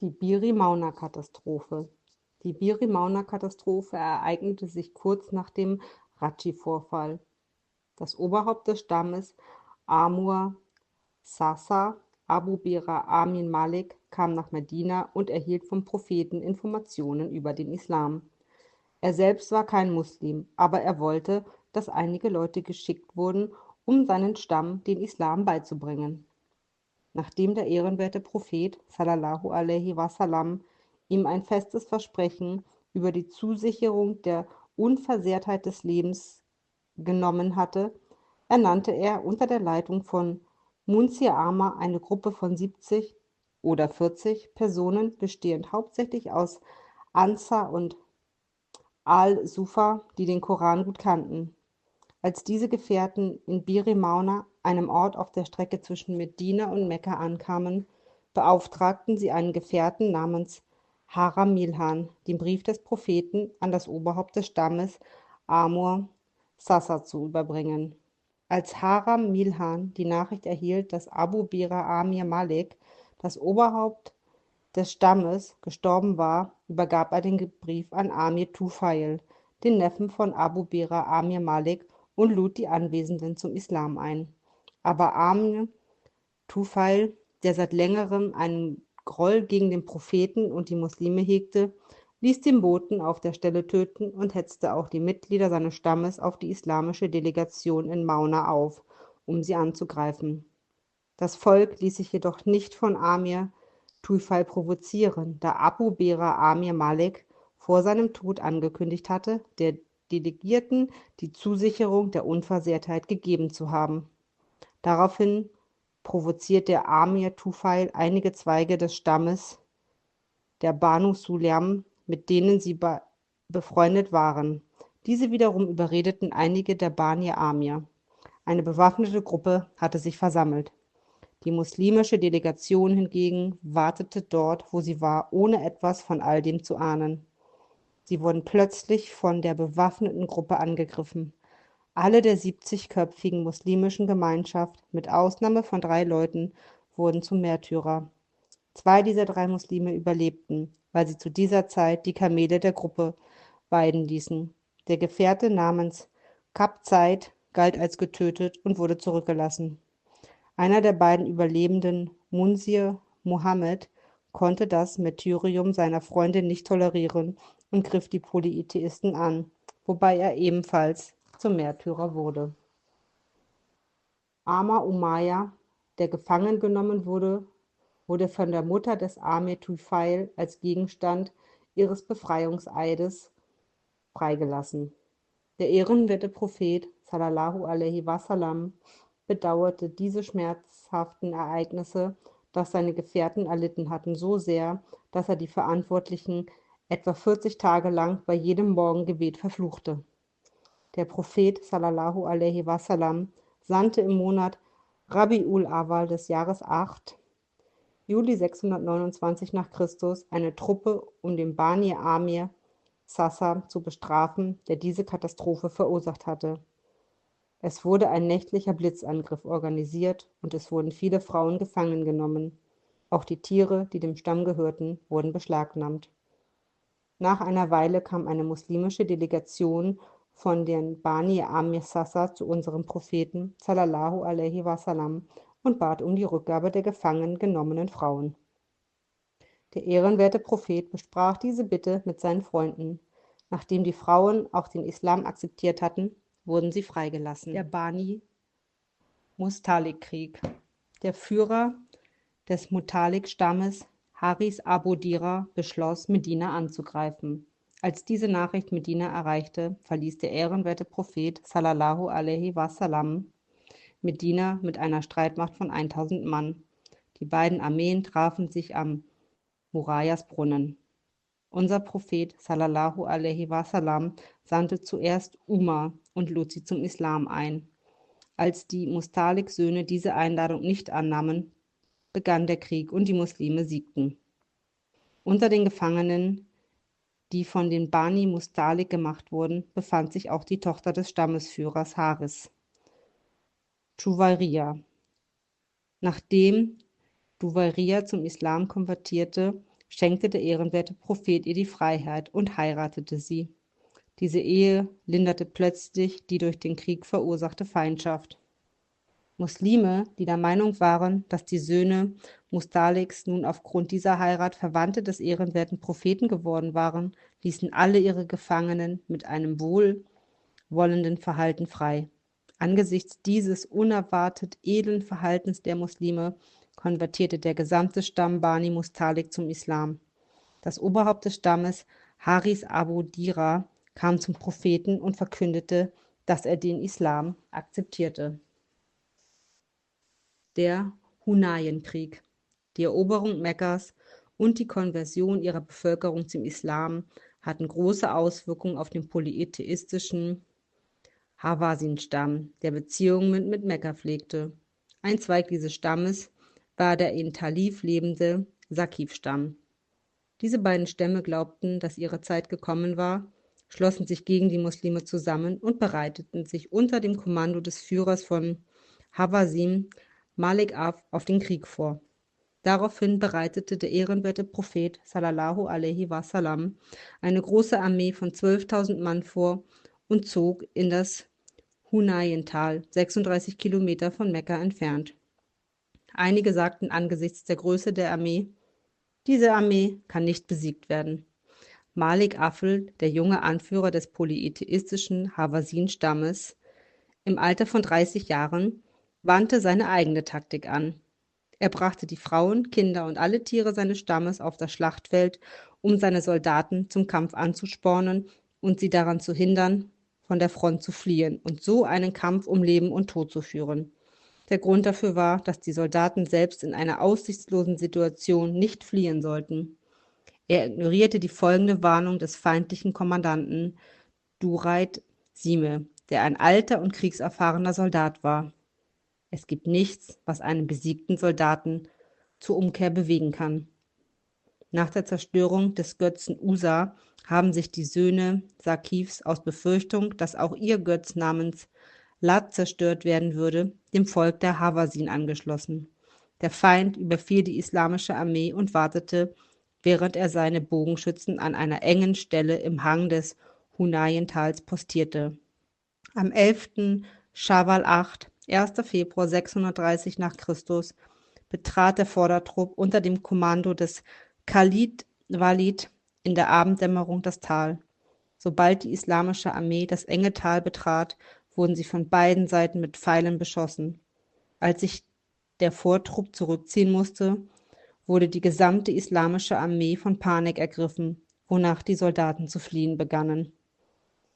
Die Biri-Mauna-Katastrophe. Die Biri-Mauna-Katastrophe ereignete sich kurz nach dem Radschi-Vorfall. Das Oberhaupt des Stammes, Amur Sasa, Abu Bira Amin Malik, kam nach Medina und erhielt vom Propheten Informationen über den Islam. Er selbst war kein Muslim, aber er wollte, dass einige Leute geschickt wurden, um seinen Stamm den Islam beizubringen. Nachdem der ehrenwerte Prophet sallallahu alaihi wasallam ihm ein festes Versprechen über die Zusicherung der Unversehrtheit des Lebens genommen hatte, ernannte er unter der Leitung von Munzir Ama eine Gruppe von 70 oder 40 Personen, bestehend hauptsächlich aus Ansar und Al-Sufa, die den Koran gut kannten. Als diese Gefährten in Bir Mauna, einem Ort auf der Strecke zwischen Medina und Mekka, ankamen, beauftragten sie einen Gefährten namens Haram Milhan, den Brief des Propheten an das Oberhaupt des Stammes Amur Sasa zu überbringen. Als Haram Milhan die Nachricht erhielt, dass Abu Bira Amir Malik, das Oberhaupt des Stammes, gestorben war, übergab er den Brief an Amir Tufail, den Neffen von Abu Bira Amir Malik, und lud die Anwesenden zum Islam ein. Aber Amir Tufail, der seit längerem einen Groll gegen den Propheten und die Muslime hegte, ließ den Boten auf der Stelle töten und hetzte auch die Mitglieder seines Stammes auf die islamische Delegation in Mauna auf, um sie anzugreifen. Das Volk ließ sich jedoch nicht von Amir Tufail provozieren, da Abu Bira Amir Malik vor seinem Tod angekündigt hatte, der Delegierten die Zusicherung der Unversehrtheit gegeben zu haben. Daraufhin provozierte Amir Tufail einige Zweige des Stammes der Banu Sulaim, mit denen sie befreundet waren. Diese wiederum überredeten einige der Bani Amir. Eine bewaffnete Gruppe hatte sich versammelt. Die muslimische Delegation hingegen wartete dort, wo sie war, ohne etwas von all dem zu ahnen. Sie wurden plötzlich von der bewaffneten Gruppe angegriffen. Alle der 70-köpfigen muslimischen Gemeinschaft, mit Ausnahme von 3 Leuten, wurden zu Märtyrer. 2 dieser 3 Muslime überlebten, weil sie zu dieser Zeit die Kamele der Gruppe weiden ließen. Der Gefährte namens Kab Zaid galt als getötet und wurde zurückgelassen. Einer der beiden Überlebenden, Munsir Mohammed, konnte das Martyrium seiner Freundin nicht tolerieren und griff die Polytheisten an, wobei er ebenfalls zum Märtyrer wurde. Amr Umayya, der gefangen genommen wurde, wurde von der Mutter des Amir Tufail als Gegenstand ihres Befreiungseides freigelassen. Der ehrenwerte Prophet sallallahu alaihi wasallam bedauerte diese schmerzhaften Ereignisse, das seine Gefährten erlitten hatten, so sehr, dass er die Verantwortlichen etwa 40 Tage lang bei jedem Morgengebet verfluchte. Der Prophet sallallahu alaihi wasallam sandte im Monat Rabi'ul Awwal des Jahres 8, Juli 629 nach Christus, eine Truppe, um den Bani Amir Sasa zu bestrafen, der diese Katastrophe verursacht hatte. Es wurde ein nächtlicher Blitzangriff organisiert und es wurden viele Frauen gefangen genommen. Auch die Tiere, die dem Stamm gehörten, wurden beschlagnahmt. Nach einer Weile kam eine muslimische Delegation von den Bani Amir Sasa zu unserem Propheten sallallahu alaihi wasallam und bat um die Rückgabe der gefangen genommenen Frauen. Der ehrenwerte Prophet besprach diese Bitte mit seinen Freunden. Nachdem die Frauen auch den Islam akzeptiert hatten, wurden sie freigelassen. Der Bani Mustalik-Krieg. Der Führer des Mutalik-Stammes, Haris Abu-Dira, beschloss, Medina anzugreifen. Als diese Nachricht Medina erreichte, verließ der ehrenwerte Prophet sallallahu alaihi wasallam Medina mit einer Streitmacht von 1000 Mann. Die beiden Armeen trafen sich am Murayas Brunnen. Unser Prophet sallallahu alaihi wasallam sandte zuerst Umar und lud sie zum Islam ein. Als die Mustalik-Söhne diese Einladung nicht annahmen, begann der Krieg und die Muslime siegten. Unter den Gefangenen, die von den Bani Mustalik gemacht wurden, befand sich auch die Tochter des Stammesführers Haris, Juwayriya. Nachdem Juwayriya zum Islam konvertierte, schenkte der ehrenwerte Prophet ihr die Freiheit und heiratete sie. Diese Ehe linderte plötzlich die durch den Krieg verursachte Feindschaft. Muslime, die der Meinung waren, dass die Söhne Mustaliks nun aufgrund dieser Heirat Verwandte des ehrenwerten Propheten geworden waren, ließen alle ihre Gefangenen mit einem wohlwollenden Verhalten frei. Angesichts dieses unerwartet edlen Verhaltens der Muslime konvertierte der gesamte Stamm Bani Mustalik zum Islam. Das Oberhaupt des Stammes, Haris Abu Dira, kam zum Propheten und verkündete, dass er den Islam akzeptierte. Der Hunayn-Krieg. Die Eroberung Mekkas und die Konversion ihrer Bevölkerung zum Islam hatten große Auswirkungen auf den polytheistischen Hawazin-Stamm, der Beziehungen mit Mekka pflegte. Ein Zweig dieses Stammes war der in Talif lebende Saqif-Stamm. Diese beiden Stämme glaubten, dass ihre Zeit gekommen war, schlossen sich gegen die Muslime zusammen und bereiteten sich unter dem Kommando des Führers von Hawazin, Malik auf den Krieg vor. Daraufhin bereitete der ehrenwerte Prophet sallallahu alaihi wasallam eine große Armee von 12.000 Mann vor und zog in das Hunayn-Tal, 36 Kilometer von Mekka entfernt. Einige sagten angesichts der Größe der Armee, diese Armee kann nicht besiegt werden. Malik Afl, der junge Anführer des polytheistischen Hawazin-Stammes, im Alter von 30 Jahren, wandte seine eigene Taktik an. Er brachte die Frauen, Kinder und alle Tiere seines Stammes auf das Schlachtfeld, um seine Soldaten zum Kampf anzuspornen und sie daran zu hindern, von der Front zu fliehen und so einen Kampf um Leben und Tod zu führen. Der Grund dafür war, dass die Soldaten selbst in einer aussichtslosen Situation nicht fliehen sollten. Er ignorierte die folgende Warnung des feindlichen Kommandanten Duraid Sime, der ein alter und kriegserfahrener Soldat war. Es gibt nichts, was einen besiegten Soldaten zur Umkehr bewegen kann. Nach der Zerstörung des Götzen Usa haben sich die Söhne Saqifs aus Befürchtung, dass auch ihr Götz namens Lat zerstört werden würde, dem Volk der Hawazin angeschlossen. Der Feind überfiel die islamische Armee und wartete, während er seine Bogenschützen an einer engen Stelle im Hang des Hunayn-Tals postierte. Am 11. Schawwal 8, 1. Februar 630 nach Christus, betrat der Vordertrupp unter dem Kommando des Khalid Walid in der Abenddämmerung das Tal. Sobald die islamische Armee das enge Tal betrat, wurden sie von beiden Seiten mit Pfeilen beschossen. Als sich der Vortrupp zurückziehen musste, wurde die gesamte islamische Armee von Panik ergriffen, wonach die Soldaten zu fliehen begannen.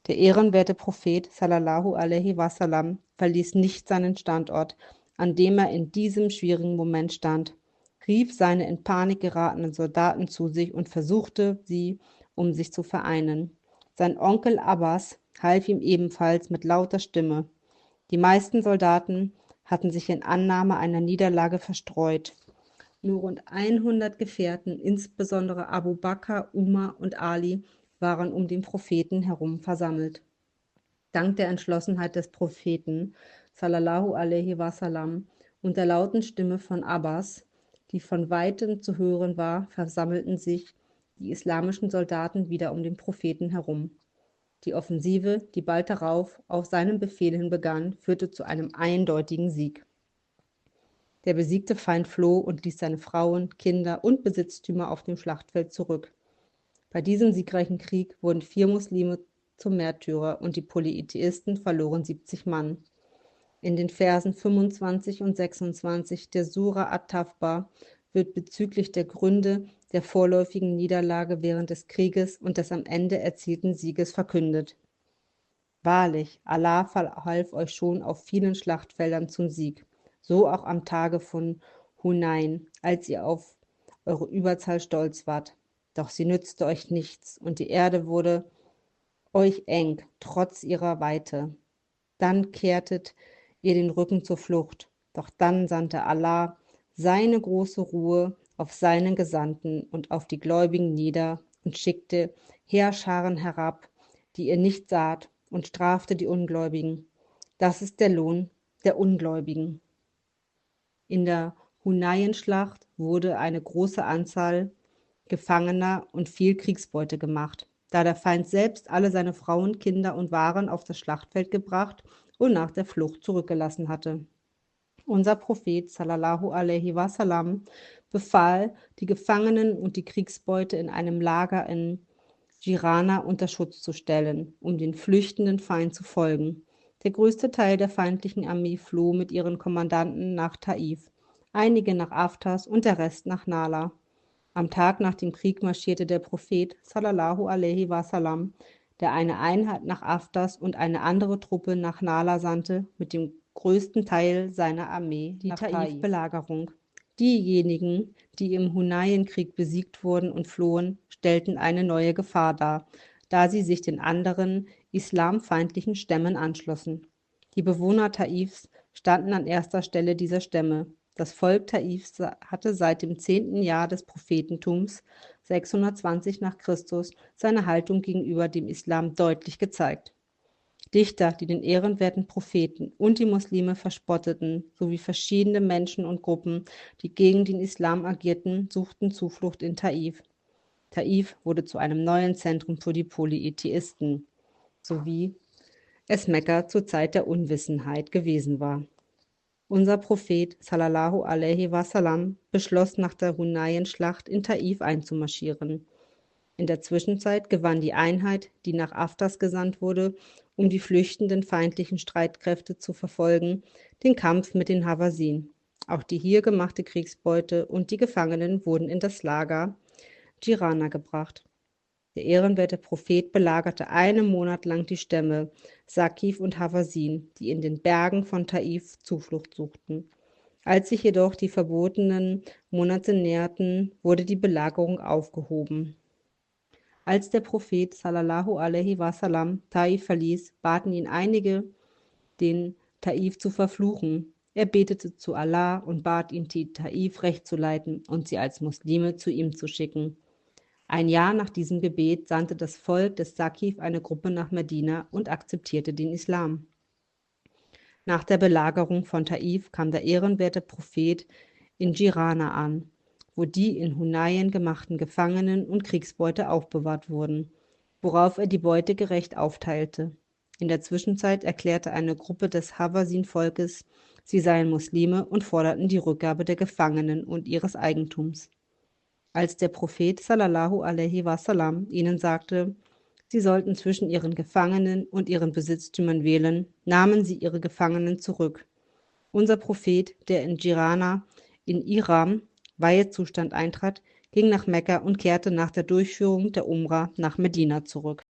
Der ehrenwerte Prophet sallallahu alaihi wasallam verließ nicht seinen Standort, an dem er in diesem schwierigen Moment stand, rief seine in Panik geratenen Soldaten zu sich und versuchte, sie um sich zu vereinen. Sein Onkel Abbas half ihm ebenfalls mit lauter Stimme. Die meisten Soldaten hatten sich in Annahme einer Niederlage verstreut. Nur rund 100 Gefährten, insbesondere Abu Bakr, Umar und Ali, waren um den Propheten herum versammelt. Dank der Entschlossenheit des Propheten sallallahu alaihi wasallam und der lauten Stimme von Abbas, die von weitem zu hören war, versammelten sich die islamischen Soldaten wieder um den Propheten herum. Die Offensive, die bald darauf auf seinen Befehl hin begann, führte zu einem eindeutigen Sieg. Der besiegte Feind floh und ließ seine Frauen, Kinder und Besitztümer auf dem Schlachtfeld zurück. Bei diesem siegreichen Krieg wurden 4 Muslime zum Märtyrer und die Polytheisten verloren 70 Mann. In den Versen 25 und 26 der Sura at-Tawbah wird bezüglich der Gründe der vorläufigen Niederlage während des Krieges und des am Ende erzielten Sieges verkündet. Wahrlich, Allah verhalf euch schon auf vielen Schlachtfeldern zum Sieg, so auch am Tage von Hunain, als ihr auf eure Überzahl stolz wart. Doch sie nützte euch nichts, und die Erde wurde euch eng, trotz ihrer Weite. Dann kehrtet ihr den Rücken zur Flucht. Doch dann sandte Allah seine große Ruhe auf seinen Gesandten und auf die Gläubigen nieder und schickte Heerscharen herab, die ihr nicht saht, und strafte die Ungläubigen. Das ist der Lohn der Ungläubigen. In der Hunayn-Schlacht wurde eine große Anzahl Gefangener und viel Kriegsbeute gemacht, da der Feind selbst alle seine Frauen, Kinder und Waren auf das Schlachtfeld gebracht und nach der Flucht zurückgelassen hatte. Unser Prophet sallallahu alaihi wasallam befahl, die Gefangenen und die Kriegsbeute in einem Lager in Jirana unter Schutz zu stellen, um den flüchtenden Feind zu folgen. Der größte Teil der feindlichen Armee floh mit ihren Kommandanten nach Taif, einige nach Aftas und der Rest nach Nala. Am Tag nach dem Krieg marschierte der Prophet sallallahu alaihi wasallam, der eine Einheit nach Aftas und eine andere Truppe nach Nala sandte, mit dem größten Teil seiner Armee die Taif-Belagerung. Diejenigen, die im Hunayn-Krieg besiegt wurden und flohen, stellten eine neue Gefahr dar, da sie sich den anderen islamfeindlichen Stämmen anschlossen. Die Bewohner Taifs standen an erster Stelle dieser Stämme. Das Volk Taifs hatte seit dem 10. Jahr des Prophetentums, 620 nach Christus, seine Haltung gegenüber dem Islam deutlich gezeigt. Dichter, die den ehrenwerten Propheten und die Muslime verspotteten, sowie verschiedene Menschen und Gruppen, die gegen den Islam agierten, suchten Zuflucht in Taif. Taif wurde zu einem neuen Zentrum für die Polytheisten, sowie es Mekka zur Zeit der Unwissenheit gewesen war. Unser Prophet sallallahu alaihi wasallam beschloss, nach der Hunayn-Schlacht in Taif einzumarschieren. In der Zwischenzeit gewann die Einheit, die nach Aftas gesandt wurde, um die flüchtenden feindlichen Streitkräfte zu verfolgen, den Kampf mit den Hawazin. Auch die hier gemachte Kriegsbeute und die Gefangenen wurden in das Lager Jirana gebracht. Der ehrenwerte Prophet belagerte einen Monat lang die Stämme Sakif und Hawazin, die in den Bergen von Taif Zuflucht suchten. Als sich jedoch die verbotenen Monate näherten, wurde die Belagerung aufgehoben. Als der Prophet sallallahu alaihi wasallam Taif verließ, baten ihn einige, den Taif zu verfluchen. Er betete zu Allah und bat ihn, die Taif recht zu leiten und sie als Muslime zu ihm zu schicken. Ein Jahr nach diesem Gebet sandte das Volk des Sakif eine Gruppe nach Medina und akzeptierte den Islam. Nach der Belagerung von Taif kam der ehrenwerte Prophet in Jirana an, wo die in Hunayn gemachten Gefangenen und Kriegsbeute aufbewahrt wurden, worauf er die Beute gerecht aufteilte. In der Zwischenzeit erklärte eine Gruppe des Hawazin-Volkes, sie seien Muslime und forderten die Rückgabe der Gefangenen und ihres Eigentums. Als der Prophet sallallahu alaihi wasallam ihnen sagte, sie sollten zwischen ihren Gefangenen und ihren Besitztümern wählen, nahmen sie ihre Gefangenen zurück. Unser Prophet, der in Jirana in Iram Weihezustand eintrat, ging nach Mekka und kehrte nach der Durchführung der Umra nach Medina zurück.